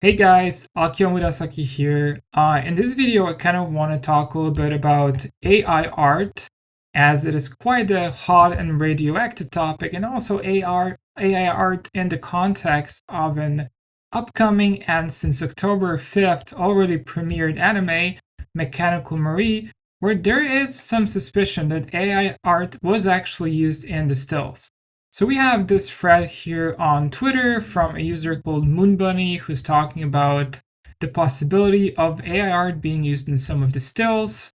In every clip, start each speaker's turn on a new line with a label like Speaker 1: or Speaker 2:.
Speaker 1: Hey guys, Akio Murasaki here. In this video, I kind of want to talk a little bit about AI art, as it is quite a hot and radioactive topic, and also AI art in the context of an upcoming and since October 5th already premiered anime, Mechanical Marie, where there is some suspicion that AI art was actually used in the stills. So we have this thread here on Twitter from a user called Moonbunny who's talking about the possibility of AI art being used in some of the stills.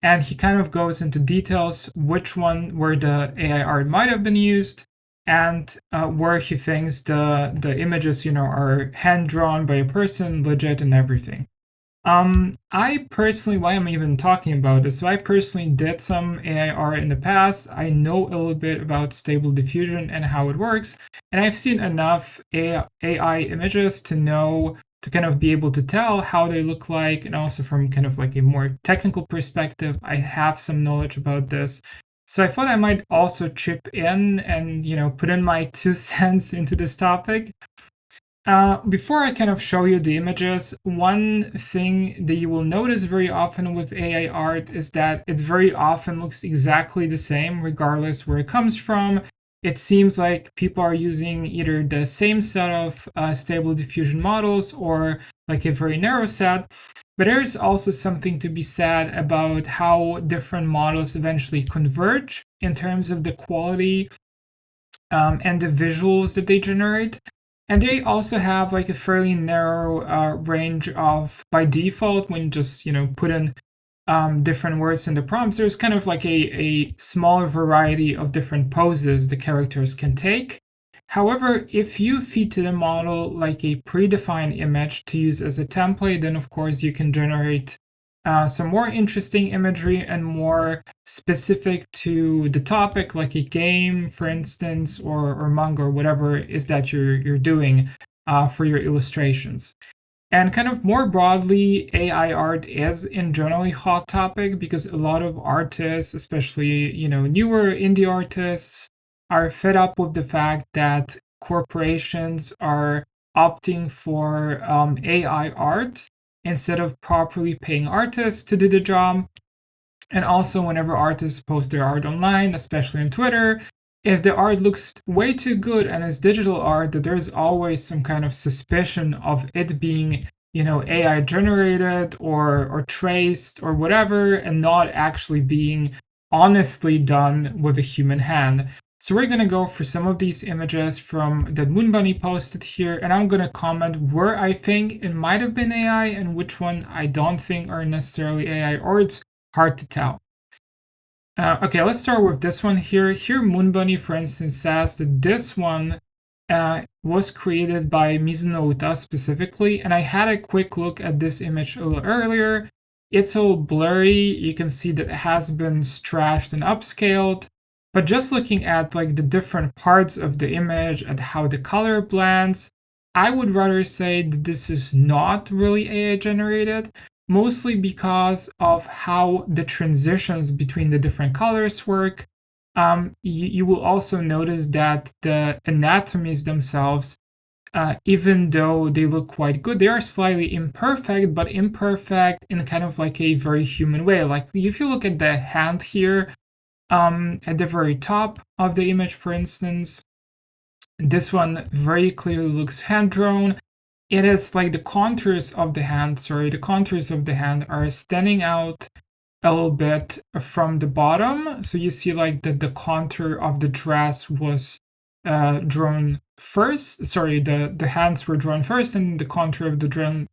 Speaker 1: And he kind of goes into details where the AI art might have been used and where he thinks the images, are hand drawn by a person, legit and everything. I personally, why I'm even talking about this, so I personally did some AI art in the past. I know a little bit about Stable Diffusion and how it works, and I've seen enough AI images to kind of be able to tell how they look like, and also from kind of like a more technical perspective, I have some knowledge about this. So I thought I might also chip in and, put in my 2 cents into this topic. Before I kind of show you the images, one thing that you will notice very often with AI art is that it very often looks exactly the same, regardless where it comes from. It seems like people are using either the same set of stable diffusion models or like a very narrow set. But there's also something to be said about how different models eventually converge in terms of the quality and the visuals that they generate. And they also have like a fairly narrow range of, by default, when you just put in different words in the prompts, there's kind of like a smaller variety of different poses the characters can take. However, if you feed to the model like a predefined image to use as a template, then of course you can generate some more interesting imagery and more specific to the topic, like a game, for instance, or manga, or whatever it is that you're doing for your illustrations. And kind of more broadly, AI art is in generally hot topic because a lot of artists, especially newer indie artists, are fed up with the fact that corporations are opting for AI art instead of properly paying artists to do the job. And also, whenever artists post their art online, especially on Twitter, if the art looks way too good and it's digital art, that there's always some kind of suspicion of it being, AI generated or traced or whatever, and not actually being honestly done with a human hand. So we're gonna go for some of these images from that Moonbunny posted here, and I'm gonna comment where I think it might have been AI and which one I don't think are necessarily AI, or it's hard to tell. Okay, let's start with this one here. Here, Moonbunny, for instance, says that this one was created by Mizuno Uta specifically, and I had a quick look at this image a little earlier. It's all blurry. You can see that it has been stretched and upscaled. But just looking at like the different parts of the image and how the color blends, I would rather say that this is not really AI generated, mostly because of how the transitions between the different colors work. You will also notice that the anatomies themselves, even though they look quite good, they are slightly imperfect, but imperfect in kind of like a very human way. Like if you look at the hand here, at the very top of the image, for instance, this one very clearly looks hand drawn. It is like the contours of the hand, the contours of the hand are standing out a little bit from the bottom. So you see like the contour of the dress was drawn first. Sorry, the hands were drawn first and the contour of the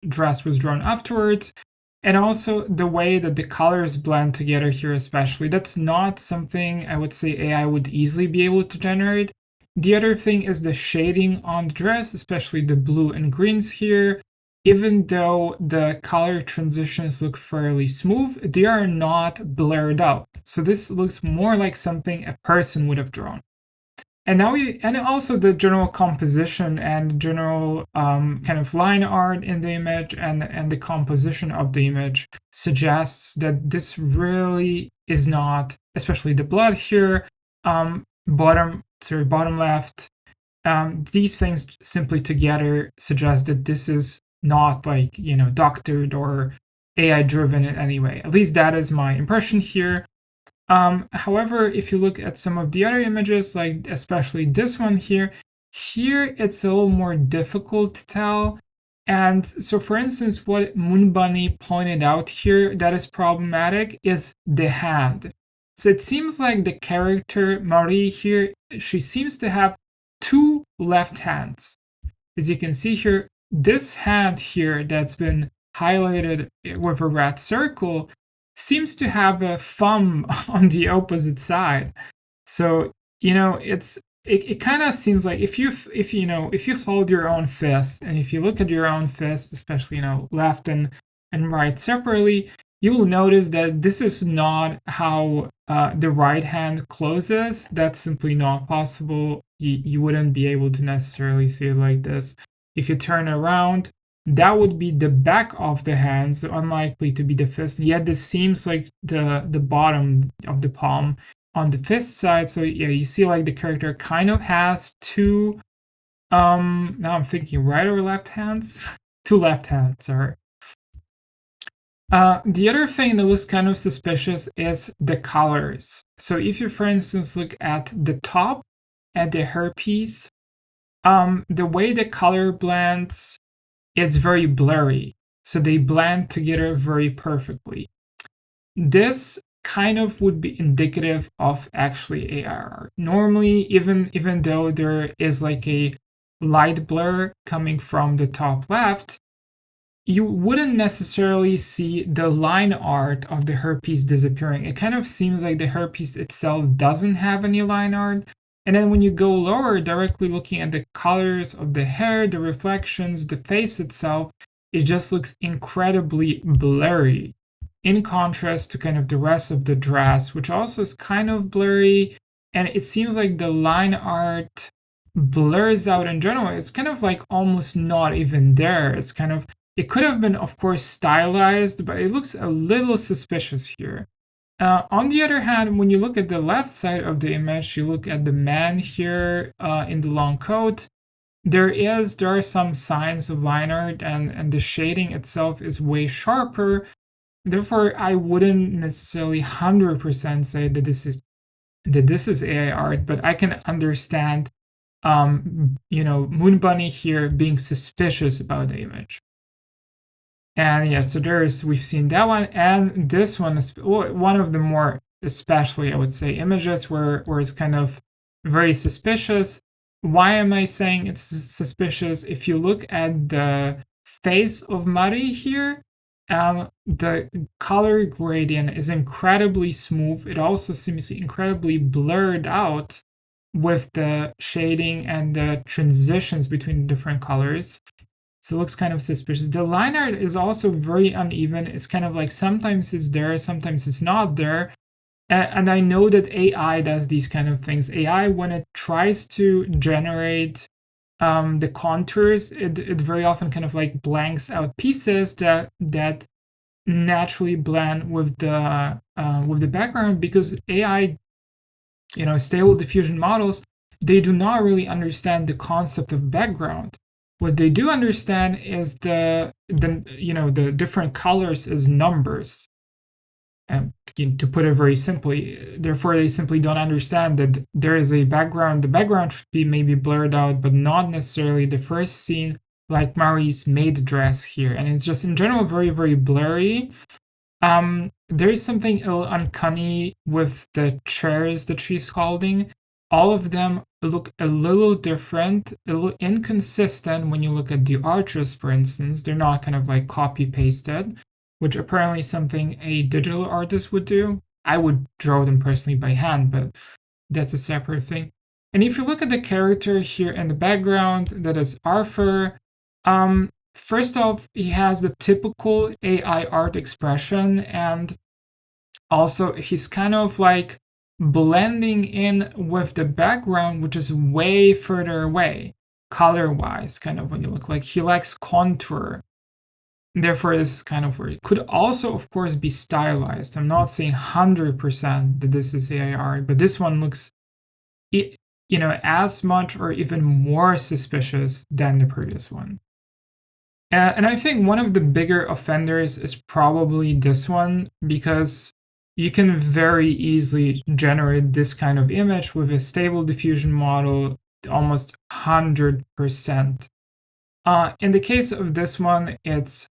Speaker 1: dress was drawn afterwards. And also the way that the colors blend together here, especially, that's not something I would say AI would easily be able to generate. The other thing is the shading on the dress, especially the blue and greens here. Even though the color transitions look fairly smooth, they are not blurred out. So this looks more like something a person would have drawn. And also the general composition and general kind of line art in the image and the composition of the image suggests that this really is not, especially the blood here, bottom left. these things simply together suggest that this is not like, doctored or AI driven in any way. At least that is my impression here. However, if you look at some of the other images, like especially this one here it's a little more difficult to tell. And so, for instance, what Moonbunny pointed out here that is problematic is the hand. So it seems like the character Marie here, she seems to have two left hands. As you can see here, this hand here that's been highlighted with a red circle seems to have a thumb on the opposite side. So, it kind of seems like if you hold your own fist, and if you look at your own fist, especially left and right separately, you will notice that this is not how the right hand closes. That's simply not possible. You wouldn't be able to necessarily see it like this. If you turn around, that would be the back of the hand, so unlikely to be the fist. Yet this seems like the bottom of the palm on the fist side. So yeah, you see like the character kind of has two, now I'm thinking right or left hands? Two left hands, sorry. The other thing that looks kind of suspicious is the colors. So if you, for instance, look at the top, at the hairpiece, the way the color blends, it's very blurry. So they blend together very perfectly. This kind of would be indicative of actually AI art. Normally, even though there is like a light blur coming from the top left, you wouldn't necessarily see the line art of the hairpiece disappearing. It kind of seems like the hairpiece itself doesn't have any line art. And then when you go lower, directly looking at the colors of the hair, the reflections, the face itself, it just looks incredibly blurry. In contrast to kind of the rest of the dress, which also is kind of blurry. And it seems like the line art blurs out in general. It's kind of like almost not even there. It could have been, of course, stylized, but it looks a little suspicious here. On the other hand, when you look at the left side of the image, you look at the man here in the long coat, there are some signs of line art, and the shading itself is way sharper. Therefore, I wouldn't necessarily 100% say that this is AI art, but I can understand Moonbunny here being suspicious about the image. And yeah, so we've seen that one, and this one is one of the more, especially I would say, images where it's kind of very suspicious. Why am I saying it's suspicious? If you look at the face of Mari here, the color gradient is incredibly smooth. It also seems incredibly blurred out with the shading and the transitions between different colors. So it looks kind of suspicious. The line art is also very uneven. It's kind of like sometimes it's there, sometimes it's not there. And I know that AI does these kind of things. AI, when it tries to generate the contours, it very often kind of like blanks out pieces that naturally blend with the background, because AI, stable diffusion models, they do not really understand the concept of background. What they do understand is the different colors as numbers. And to put it very simply, therefore they simply don't understand that there is a background. The background should be maybe blurred out, but not necessarily the first scene, like Mari's maid dress here. And it's just in general very, very blurry. There is something a little uncanny with the chairs that she's holding. All of them look a little different, a little inconsistent when you look at the arches, for instance. They're not kind of like copy-pasted, which apparently is something a digital artist would do. I would draw them personally by hand, but that's a separate thing. And if you look at the character here in the background, that is Arthur, first off, he has the typical AI art expression, and also he's kind of like blending in with the background, which is way further away, color-wise, kind of when you look like he lacks contour. Therefore, this is kind of where it could also, of course, be stylized. I'm not saying 100% that this is AI art, but this one looks, as much or even more suspicious than the previous one. And I think one of the bigger offenders is probably this one, because you can very easily generate this kind of image with a stable diffusion model, almost 100%. In the case of this one, it's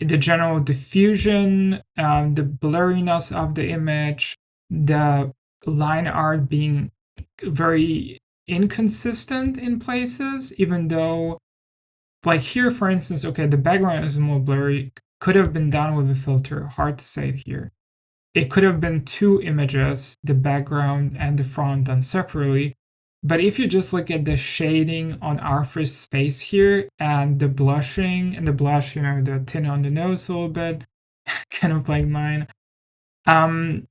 Speaker 1: the general diffusion, the blurriness of the image, the line art being very inconsistent in places, even though, like here, for instance, okay, the background is more blurry, could have been done with a filter, hard to say it here. It could have been two images, the background and the front, done separately. But if you just look at the shading on Arthur's face here and the blushing, and the blush, the tint on the nose a little bit, kind of like mine. And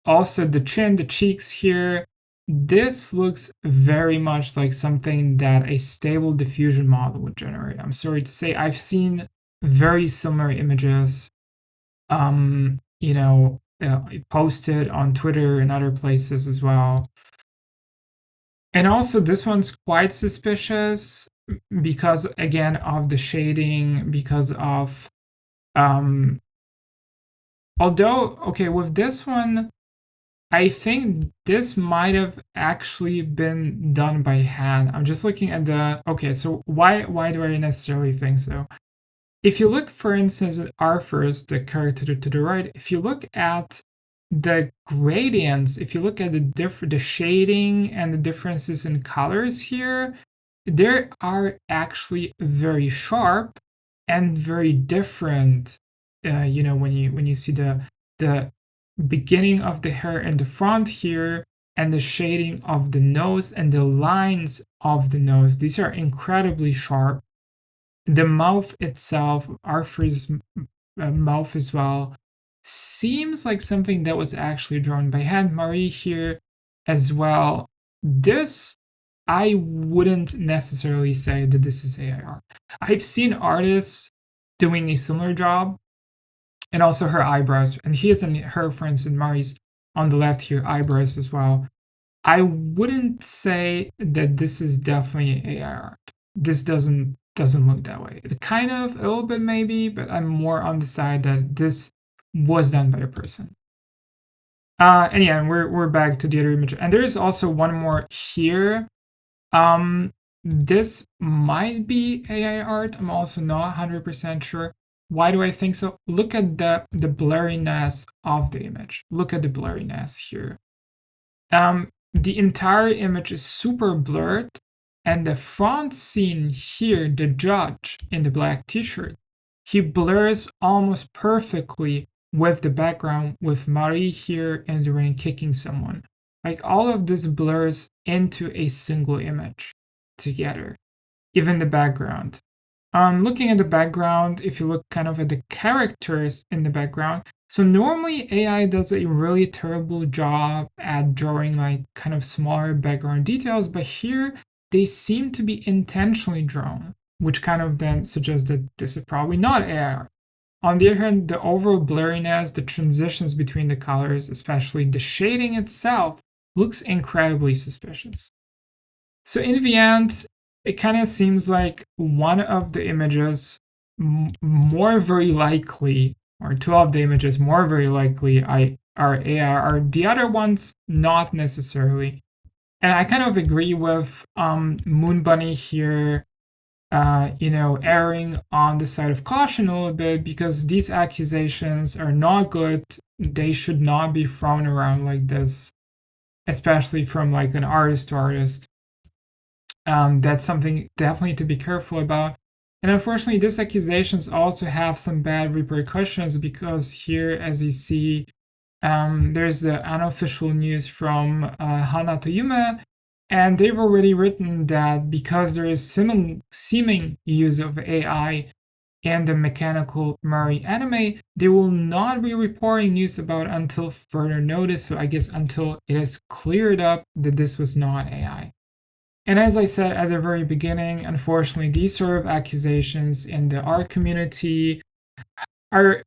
Speaker 1: also the chin, the cheeks here, this looks very much like something that a stable diffusion model would generate. I'm sorry to say, I've seen very similar images, posted on Twitter and other places as well. And also this one's quite suspicious because, again, of the shading, because of, although, okay, with this one, I think this might have actually been done by hand. I'm just looking at okay, so why do I necessarily think so? If you look, for instance, at Arthur's, the character to the right, if you look at the gradients, if you look at the shading and the differences in colors here, they are actually very sharp and very different. When you see the beginning of the hair in the front here and the shading of the nose and the lines of the nose, these are incredibly sharp. The mouth itself, Arthur's mouth as well, seems like something that was actually drawn by hand. Marie here as well. This, I wouldn't necessarily say that this is AI art. I've seen artists doing a similar job, and also her eyebrows. And here's her, for instance, Marie's on the left here, eyebrows as well. I wouldn't say that this is definitely AI art. This doesn't look that way. It kind of, a little bit maybe, but I'm more on the side that this was done by a person. And yeah, we're back to the other image. And there is also one more here. This might be AI art. I'm also not 100% sure. Why do I think so? Look at the blurriness of the image. Look at the blurriness here. The entire image is super blurred, and the front scene here, the judge in the black t-shirt, he blurs almost perfectly with the background, with Marie here in the ring kicking someone. Like, all of this blurs into a single image together, even the background. Looking at the background, if you look kind of at the characters in the background, so normally AI does a really terrible job at drawing like kind of smaller background details, but here they seem to be intentionally drawn, which kind of then suggests that this is probably not AI. On the other hand, the overall blurriness, the transitions between the colors, especially the shading itself, looks incredibly suspicious. So in the end, it kind of seems like one of the images more very likely, or two of the images more very likely are AI, are the other ones not necessarily. And I kind of agree with Moon Bunny here, erring on the side of caution a little bit, because these accusations are not good. They should not be thrown around like this, especially from like an artist to artist. That's something definitely to be careful about. And unfortunately, these accusations also have some bad repercussions, because here, as you see, there's the unofficial news from Hanato Yume, and they've already written that because there is seeming use of AI in the Mechanical Mari anime, they will not be reporting news about until further notice. So I guess until it is cleared up that this was not AI. And as I said at the very beginning, unfortunately, these sort of accusations in the art community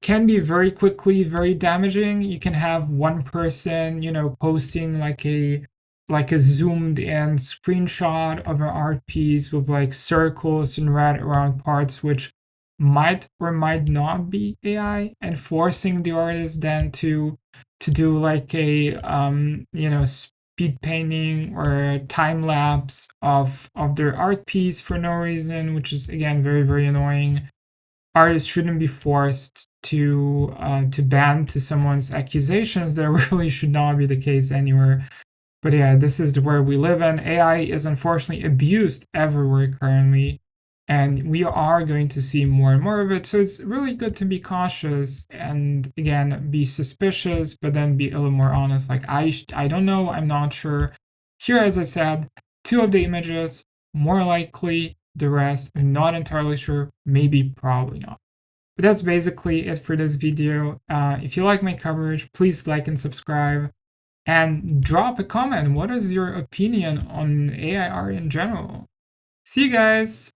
Speaker 1: can be very quickly very damaging. You can have one person, posting like a like a zoomed in screenshot of an art piece with like circles and red around parts, which might or might not be AI, and forcing the artist then to do like a speed painting or a time lapse of their art piece for no reason, which is again very, very annoying. Artists shouldn't be forced to bend to someone's accusations. That really should not be the case anywhere. But yeah, this is the world we live in. AI is unfortunately abused everywhere currently, and we are going to see more and more of it. So it's really good to be cautious and again be suspicious, but then be a little more honest. Like I don't know, I'm not sure. Here, as I said, two of the images, more likely the rest, I'm not entirely sure. Maybe, probably not. But that's basically it for this video. If you like my coverage, please like and subscribe. And drop a comment. What is your opinion on AI art in general? See you guys!